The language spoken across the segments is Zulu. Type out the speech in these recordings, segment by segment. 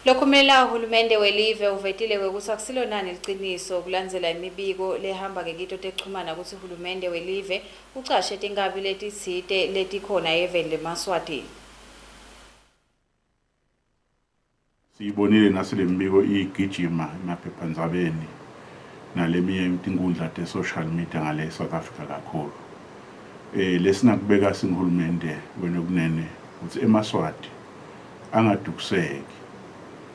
Lokumela uhulumende welive uvetile ukuthi akusilonani iqiniso kulandzela imibiko lehamba ngekito texhumana ukuthi uhulumende welive ucashe tinkabi letitsite letikhona eveni leMaswati. Siyibonile nasile mbiko igijima emaphephandzabeni naleminye tinkundla te-social media ngale South Africa kakhulu. Lesinakubeka singihulumende wenokunene ukuthi eMaswati angadukiseki.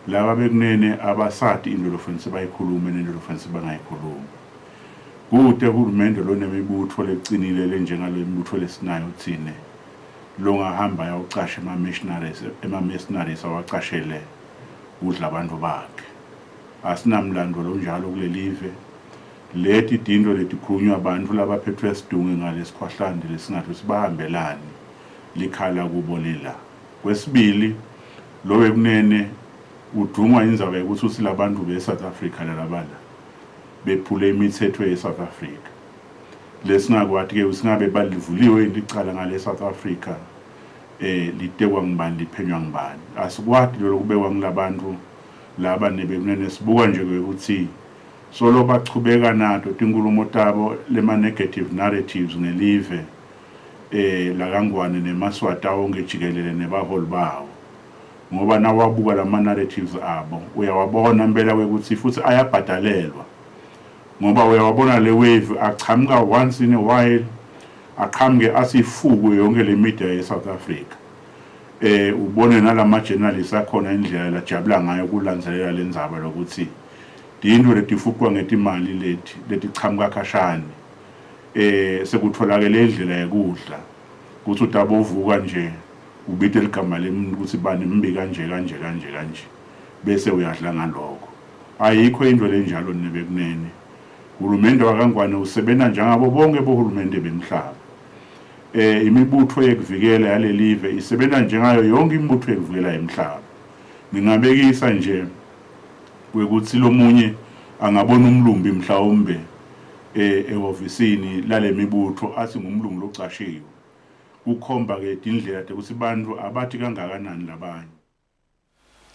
Laba bekunene abasati into lofanele bayikhulume nento lofanele bangayikhulumi. Kude uhulumende lonemibutho lecinile lenjengalo imibutho lesinayo uthine longahamba yawucasha emaswati awacashele udla abantu bakhe. Asinamlando lo njalo kulelive. Leti dinto letikhulunywa abantu labaphethwe sidunge ngalesikhwahlande lesingathi sibahambelani likhala kubo lela. Kwesibili lo bekunene udungwa indzaba ukuthi usilabantu beSouth Africa lalabala bephule imithetho yeSouth Africa. Lesingakwathi ke usingabe balivuliwe ilicala ngale South Africa litekwa ngibani liphenywa ngibani. Asikwadi lo kubekwa ngilabantu laba nebekunene sibuka nje ukuthi solo bachubeka nato tinkulumo tabo lema negative narratives ngelive la kangwane nemaswati wonke jikelele nebaholi bawo. Ngoba nawabuka lama narratives abo uyawabona impela ukuthi futhi ayabhadalelwa. Ngoba uyawabona le wave achamuka once in a while aqhamuke asifuku yonke le media yeSouth Africa. Ubone nalama journalists akhona indlela lajabula ngayo kulandzelela lendzaba lokuthi dinto letifukwa ngetimali leti chamuka khashane sekutholakele indlela yekudla kuthi utabovuka nje ubite ligama lemuntu ukuthi bani mbi kanje bese uyadla ngaloko. Ayikho into lenjalo nebekunene. Uhulumende wakangwane usebenza njengabo bonke bohulumende bemhlaba. Imibutho yekuvikela yalelive isebenza njengayo yonke imibutho yekuvikela emhlaba. Ngingabekisa nje ukuthi lo munye angabona umlumbi mhlawumbe ehofisini lale mibutho athi ngumlungu locashiwe. Ukhomba ke indlela ukuthi bantu abathi kangakanani labanye.